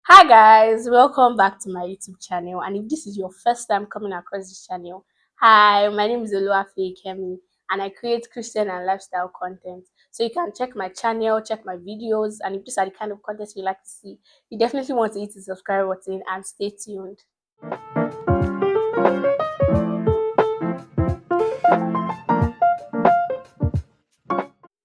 Hi guys, welcome back to my YouTube channel. And if this is your first time coming across this channel, hi, my name is Oluwafe Kemi and I create Christian and lifestyle content. So you can check my channel, check my videos, and if these are the kind of content you like to see, you definitely want to hit the subscribe button and stay tuned.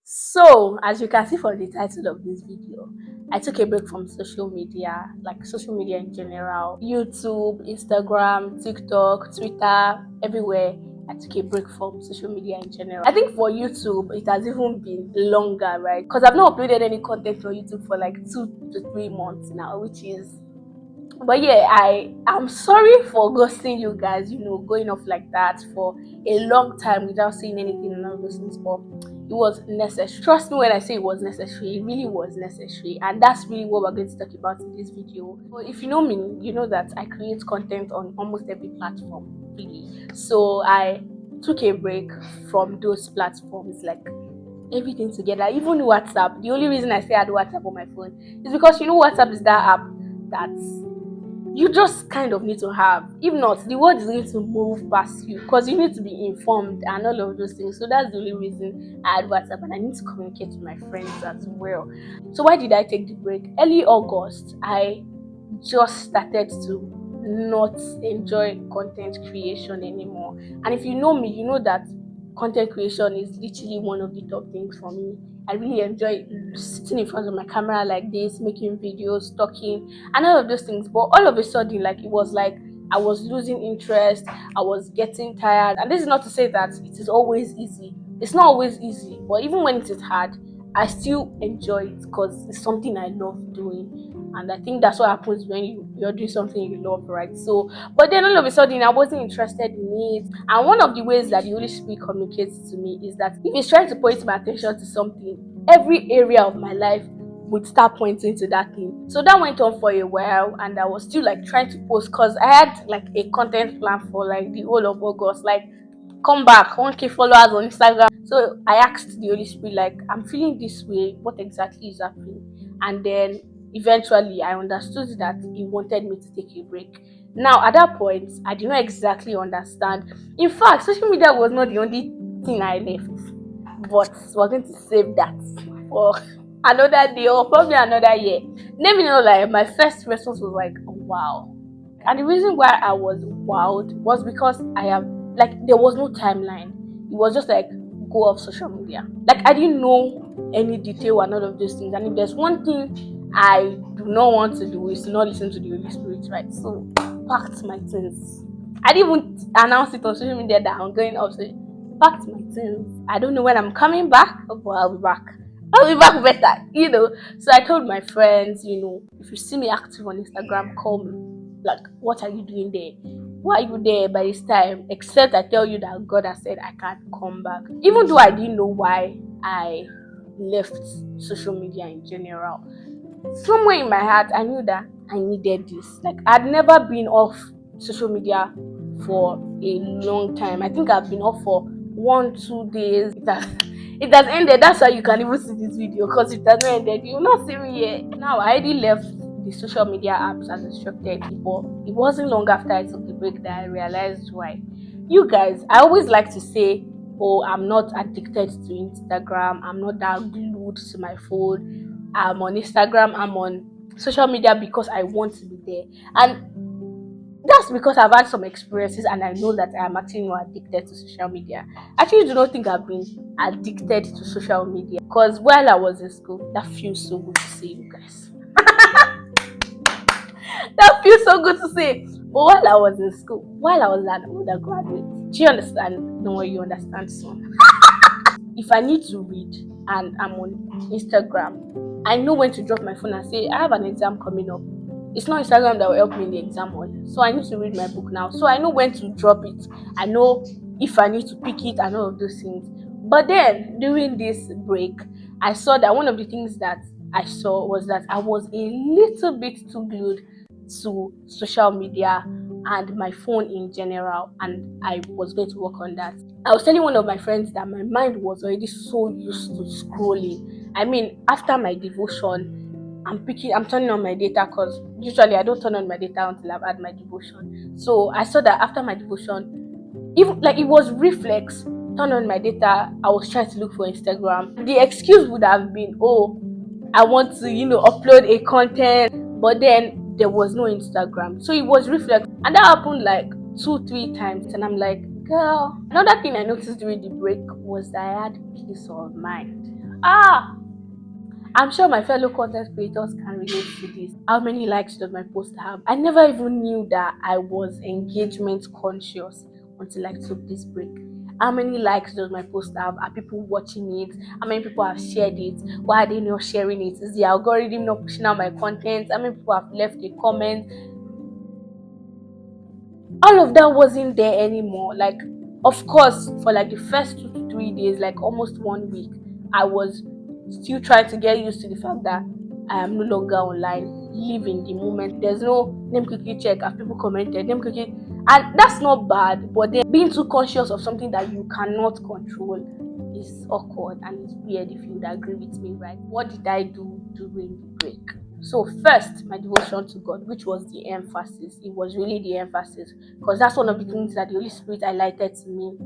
So, as you can see from the title of this video, I took a break from social media, like social media in general, YouTube, Instagram, TikTok, Twitter, everywhere. I took a break from social media in general. I think for YouTube, it has even been longer, right? Because I've not uploaded any content on YouTube for like 2 to 3 months now, which is but yeah, I'm sorry for ghosting you guys, going off like that for a long time without saying anything and all those things, but it was necessary. Trust me when I say it was necessary, it really was necessary, and that's really what we're going to talk about in this video. So if you know me, you know that I create content on almost every platform, really. So I took a break from those platforms, like everything together, even WhatsApp. The only reason I say I had WhatsApp on my phone is because WhatsApp is that app that you just kind of need to have. If not, the world is going to move past you because you need to be informed and all of those things. So that's the only reason I had WhatsApp, and I need to communicate with my friends as well. So why did I take the break? Early August, I just started to not enjoy content creation anymore. And if you know me, you know that content creation is literally one of the top things for me. I really enjoy sitting in front of my camera like this, making videos, talking, and all of those things. But all of a sudden, like it was like I was losing interest, I was getting tired. And this is not to say that it is always easy. It's not always easy, but even when it is hard, I still enjoy it because it's something I love doing. And I think that's what happens when you're doing something you love, right? So, but then all of a sudden, I wasn't interested in it. And one of the ways that the Holy Spirit communicates to me is that if He's trying to point my attention to something, every area of my life would start pointing to that thing. So that went on for a while, and I was still like trying to post because I had like a content plan for like the whole of August, like come back 1K followers on Instagram. So I asked the Holy Spirit, like, I'm feeling this way, what exactly is happening? And then eventually I understood that He wanted me to take a break. Now at that point, I did not exactly understand. In fact, social media was not the only thing I left, but we're going to save that for another day or probably another year. Let me know, like, my first response was like, oh, wow. And the reason why I was wowed was because I have, like, there was no timeline. It was just like, go off social media. Like, I didn't know any detail and all of those things. And if there's one thing I do not want to do is to not listen to the Holy Spirit, right? So, packed my things. I didn't even announce it on social media that I'm going off. So, packed my things. I don't know when I'm coming back, but I'll be back. I'll be back better. So I told my friends, if you see me active on Instagram, call me. Like, what are you doing there? Why are you there by this time? Except I tell you that God has said I can't come back. Even though I didn't know why I left social media in general, somewhere in my heart I knew that I needed this. Like, I'd never been off social media for a long time. I think I've been off for 1 2 days. It has ended. That's why you can even see this video, because it has not ended. You will not see me here. Now I already left the social media apps as instructed, but it wasn't long after I took the break that I realized why. You guys, I always like to say, oh, I'm not addicted to Instagram, I'm not that glued to my phone. I'm on Instagram, I'm on social media because I want to be there. And that's because I've had some experiences and I know that I am actually not addicted to social media. I actually do not think I've been addicted to social media, because while I was in school, that feels so good to say, you guys. That feels so good to say. But while I was in school, while I was an undergraduate, do you understand? No, you understand soon. If I need to read and I'm on Instagram, I know when to drop my phone and say, I have an exam coming up. It's not Instagram that will help me in the exam hall. So I need to read my book now. So I know when to drop it. I know if I need to pick it and all of those things. But then during this break, I saw that one of the things that I saw was that I was a little bit too glued to social media and my phone in general, and I was going to work on that. I was telling one of my friends that my mind was already so used to scrolling. I mean, after my devotion, I'm turning on my data because usually I don't turn on my data until I've had my devotion. So I saw that after my devotion, even like it was reflex, turn on my data, I was trying to look for Instagram. The excuse would have been, oh, I want to, upload a content, but then there was no Instagram. So it was reflex. And that happened like 2, 3 times. And I'm like, girl. Another thing I noticed during the break was that I had peace of mind. I'm sure my fellow content creators can relate to this. How many likes does my post have? I never even knew that I was engagement conscious until I took this break. How many likes does my post have? Are people watching it? How many people have shared it? Why are they not sharing it? Is the algorithm not pushing out my content? How many people have left a comment? All of that wasn't there anymore. Like, of course, for like the first 2 to 3 days, like almost 1 week, I was still trying to get used to the fact that I am no longer online, live in the moment. There's no name quickly check, have people commented, name quickly, and that's not bad, but then being too conscious of something that you cannot control is awkward and it's weird, if you would agree with me, right? What did I do during the break? So first, my devotion to God, which was the emphasis. It was really the emphasis, because that's one of the things that the Holy Spirit highlighted to me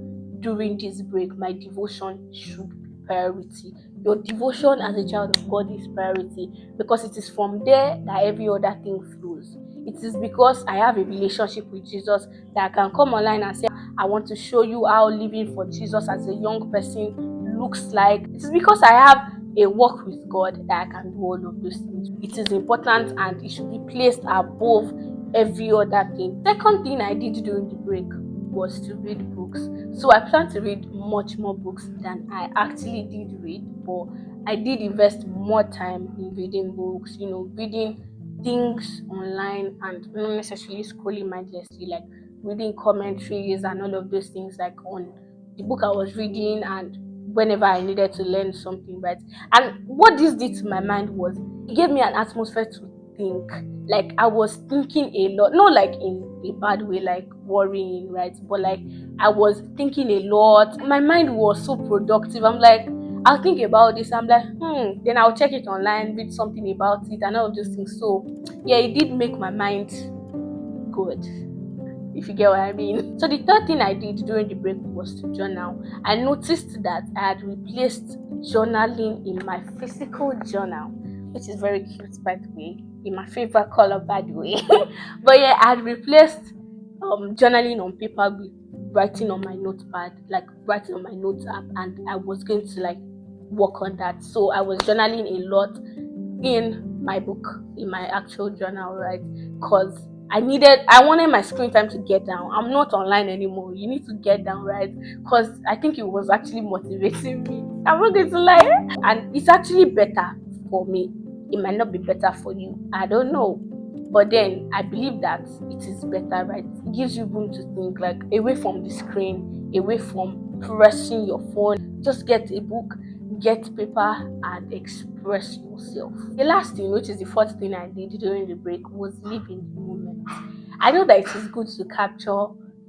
during this break. My devotion should be priority. Your devotion as a child of God is priority, because it is from there that every other thing flows. It is because I have a relationship with Jesus that I can come online and say, I want to show you how living for Jesus as a young person looks like. It is because I have a walk with God that I can do all of those things. It is important and it should be placed above every other thing. Second thing I did during the break was to read books. So I plan to read much more books than I actually did read, but I did invest more time in reading books, reading things online and not necessarily scrolling mindlessly, like reading commentaries and all of those things, like on the book I was reading, and whenever I needed to learn something, right? And what this did to my mind was it gave me an atmosphere to think. Like I was thinking a lot, not like in a bad way, like worrying, right? But like I was thinking a lot. My mind was so productive. I'm like, I'll think about this. I'm like, then I'll check it online, read something about it, and all of those things. So yeah, it did make my mind good, if you get what I mean. So the third thing I did during the break was to journal. I noticed that I had replaced journaling in my physical journal, which is very cute, by the way, in my favorite color, by the way. But yeah, I had replaced journaling on paper with writing on my notepad, like writing on my notes app, and I was going to like work on that. So I was journaling a lot in my book, in my actual journal, right? Because I wanted my screen time to get down. I'm not online anymore. You need to get down, right? Because I think it was actually motivating me. I'm not going to lie. And it's actually better for me. It might not be better for you. I don't know. But then I believe that it is better, right? It gives you room to think, like away from the screen, away from pressing your phone. Just get a book, get paper, and express yourself. The last thing, which is the fourth thing I did during the break, was live in the moment. I know that it is good to capture,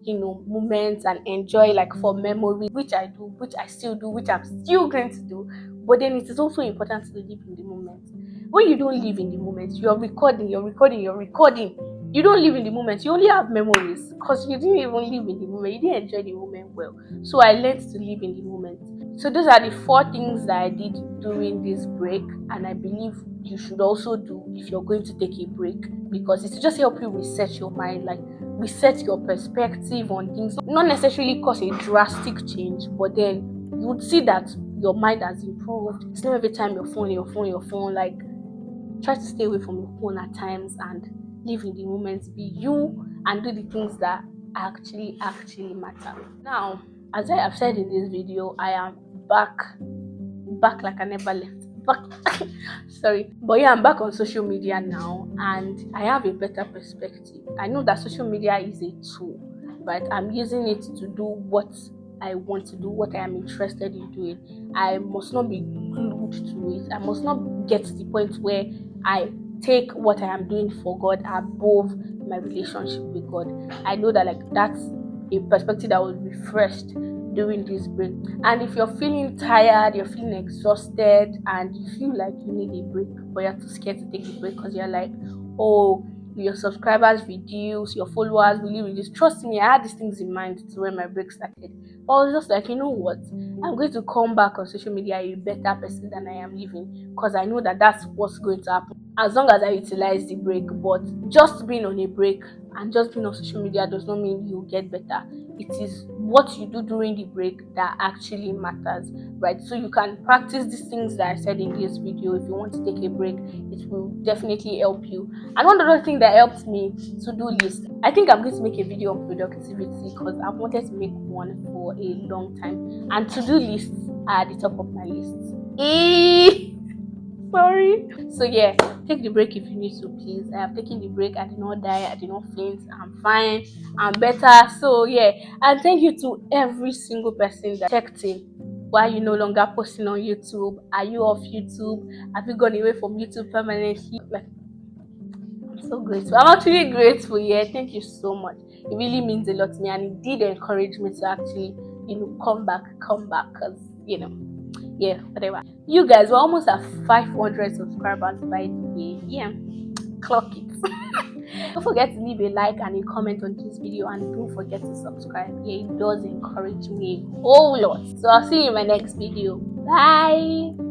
moments and enjoy, like for memory, which I do, which I still do, which I'm still going to do. But then it is also important to live in the moment. When you don't live in the moment, you're recording, you're recording, you're recording. You don't live in the moment. You only have memories because you didn't even live in the moment. You didn't enjoy the moment well. So I learned to live in the moment. So those are the four things that I did during this break, and I believe you should also do if you're going to take a break, because it will just help you reset your mind, like reset your perspective on things. Not necessarily cause a drastic change, but then you would see that your mind has improved. It's not every time your phone. Like try to stay away from your phone at times and live in the moment. Be you and do the things that actually matter. Now, as I have said in this video, I am back like I never left. Back, sorry, but yeah, I'm back on social media now, and I have a better perspective. I know that social media is a tool, but I'm using it to do what I want to do, what I am interested in doing. I must not be glued to it. I must not get to the point where I take what I am doing for God above my relationship with God. I know that like that's a perspective that was refreshed during this break. And if you're feeling tired, you're feeling exhausted, and you feel like you need a break, but you're too scared to take a break because you're like, oh, your subscribers reduce, your followers really reduce. Trust me, I had these things in mind to when my break started. But I was just like, you know what? I'm going to come back on social media a better person than I am living, because I know that that's what's going to happen as long as I utilize the break. But just being on a break and just being on social media does not mean you get better. It is what you do during the break that actually matters, right? So you can practice these things that I said in this video. If you want to take a break, it will definitely help you. And one other thing that helped me, to-do list. I think I'm going to make a video on productivity because I've wanted to make one for a long time, and to-do lists are at the top of my list. Sorry. So yeah, take the break if you need to, please. I have taken the break. I did not die. I did not faint. I'm fine. I'm better. So yeah, and thank you to every single person that checked in. Why are you no longer posting on YouTube? Are you off YouTube? Have you gone away from YouTube permanently? Like, I'm so grateful. I'm actually grateful. Yeah, thank you so much. It really means a lot to me, and it did encourage me to actually, come back, because yeah, whatever. You guys, we're almost at 500 subscribers, by the way. Yeah, clock it. Don't forget to leave a like and a comment on this video, and don't forget to subscribe. Yeah, it does encourage me a whole lot. So I'll see you in my next video. Bye.